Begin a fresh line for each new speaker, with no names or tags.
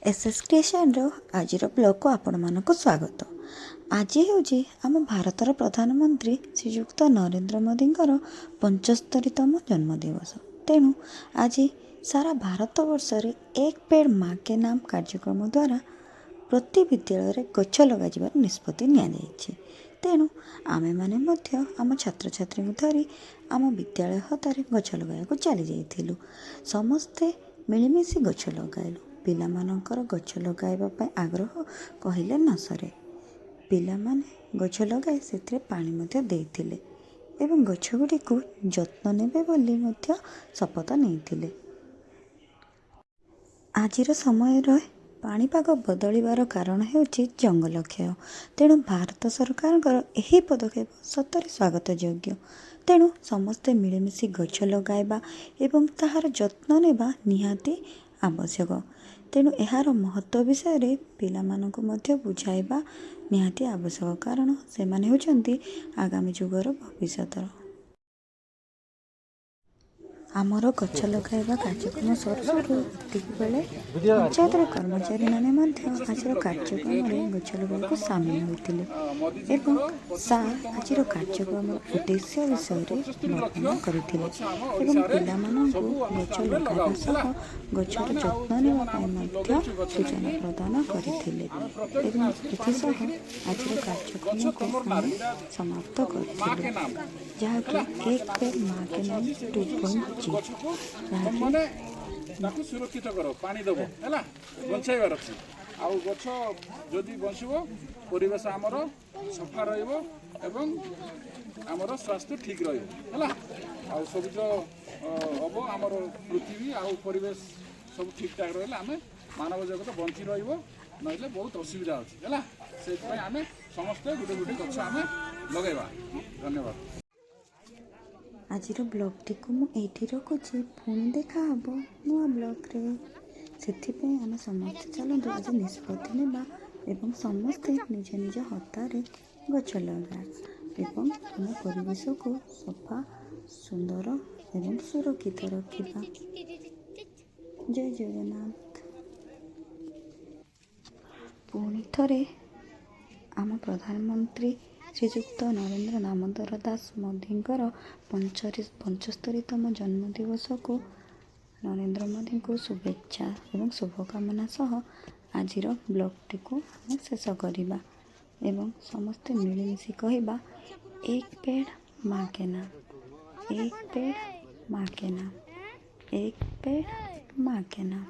SS creation आज blog को आपण मानक स्वागत। आज हूँ आम भारतर प्रधानमंत्री श्रीयुक्त नरेंद्र मोदी 75तम जन्मदिवस। तेणु आज सारा भारत वर्ष रे एक पेड़ माँ के नाम कार्यक्रम द्वारा प्रति विद्यालय गछ लगाइबार निष्पत्ति नियाଯାଇଛି। तेणु आमे माने मध्य आम छात्र छात्री धरी आम विद्यालय हतारे गछ लगाइबाकु चली जाइथिलु। समस्ते मिलिमिशि गछ लगाइलु। पिलामानंकर गछ लगाइबा पई आग्रह कहिले न सरे। पिलामाने गछ लगाई सेथिरे पानी मध्य देइथिले एवं गछ गुड़िकु जत्न नेबे बोली मध्य शपथ नेइथिले। आजिर समय पाणीपाग बदलिबार कारण हेउछि जंगल क्षय। तेणु भारत सरकार एही पदक्षेप सतरे स्वागत योग्य। तेणु समस्ते मिलिमिशि गछ लगाइबा एवं ताहार जत्न नेबा निहाती आवश्यक। तेणु यार महत्व विषय पिलामानंकु मध्य बुझाइबा निहाती आवश्यक, कारण से माने होचंती आगामी जुगर भविष्यतर। आमर गछ लगाइबा कार्यक्रम सरू सरू एतिक बेले पंचायत कर्मचारी माने मध्य आज कार्यक्रम में गछ लगाइबाकु सामिल होइतिले एवं सार आज कार्यक्रम उद्देश्य विषय वर्णन करथिले एवं पिलामानंकु गछ लगाइबा सह गछर जत्न नेबा पई मध्य सूचना प्रदान करथिले एवं एथिसह आज कार्यक्रम को समाप्त करथिले, जहाँकि एक पेड़ माँ के नाम 2.0
माने ताकू सुरक्षित करो, पानी दबो हैला बंचाइबार अछि। आउ गछ जदि बंचिबो परिवेश आमर सफा रहइबो एवं आमर स्वास्थ्य ठीक रहइबो हैला। आउ सबुज हबो आमर पृथ्वी आउ परिवेश सब ठीक ठाक रहले आमे मानव जगत बंची रहइबो, नहिले बहुत असुविधा अछि हैला। सेति पय आमे समस्त गुटे गुटे गछ आमे लगाइबा। धन्यवाद।
आज ब्लॉग टी को मुझे रखुच्छी। पुणी देखा हम नुआ ब्लॉग रे। से आम समस्त चलते आज निष्पत्ति नेबा एवं समस्ते निज निज हतारे गछ लगा एवं आम परिवेश को सफा सुंदर एवं सुरक्षित रखा। जय जगन्नाथ। पुणी थरे आम प्रधानमंत्री श्रीयुक्त नरेंद्र दामोदर दास मोदी 75तम जन्मदिवस को नरेंद्र मोदी को शुभेच्छा एवं शुभकामना सह आज ब्लॉग टी को शेष करवा एवं समस्ते मिलमिशि कहवा एक पेड़ माँ के नाम, एक पेड़ माँ के नाम, एक पेड़ माँ के नाम।